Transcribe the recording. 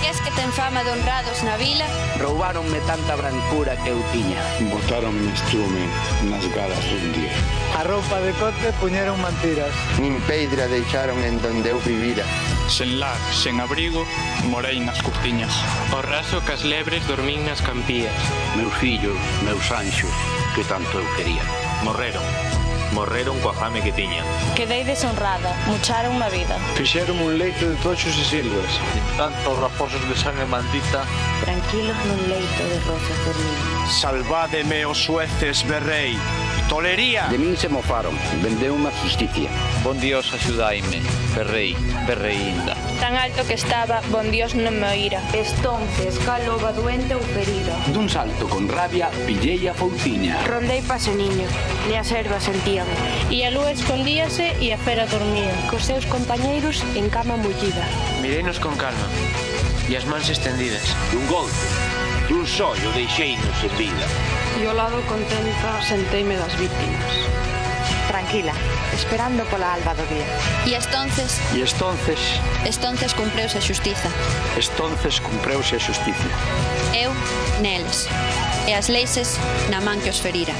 Marqués que ten fama de honrados na vila. Roubáronme tanta brancura que eu tiña. Botaronme estrume nas galas dun día. A roupa de cote puñeron mantiras. Nin peidra deixaron en donde eu vivira. Sen lar, sen abrigo, morei nas curtiñas. O raso cas lebres dormín nas campías. Meus fillos, meus anxos, que tanto eu quería, morreron coa fame que tiñan. Quedei deshonrada, mucharon na vida. Fixeron un leito de toxos e silvas. Tantos raposos de sangue maldita. Tranquilos nun leito de rosas dormindo. Salvádeme os sueces, berrei. Tolería! De min se mofaron, vendeume a justicia. Bon Dios axudaime, berrei, berreinda. Tan alto que estaba, bon Dios non me oíra. Estonces, caloba doente ou ferida. Dun salto con rabia, pillei a fouciña. Rondei paso niño, e as ervas sentían. E a lúa escondíase e a fera dormía. Cos seus compañeiros en cama mullida. Mireinos con calma, e as mans estendidas. Dun golpe, dun sollo deixeinos en vida. E ao lado contenta senteime das víctimas. Tranquila, esperando pola alba do día. E estonces cumpreuse a xustiza. Cumpreuse a xusticia. Eu, neles. E as leises na man que os ferira.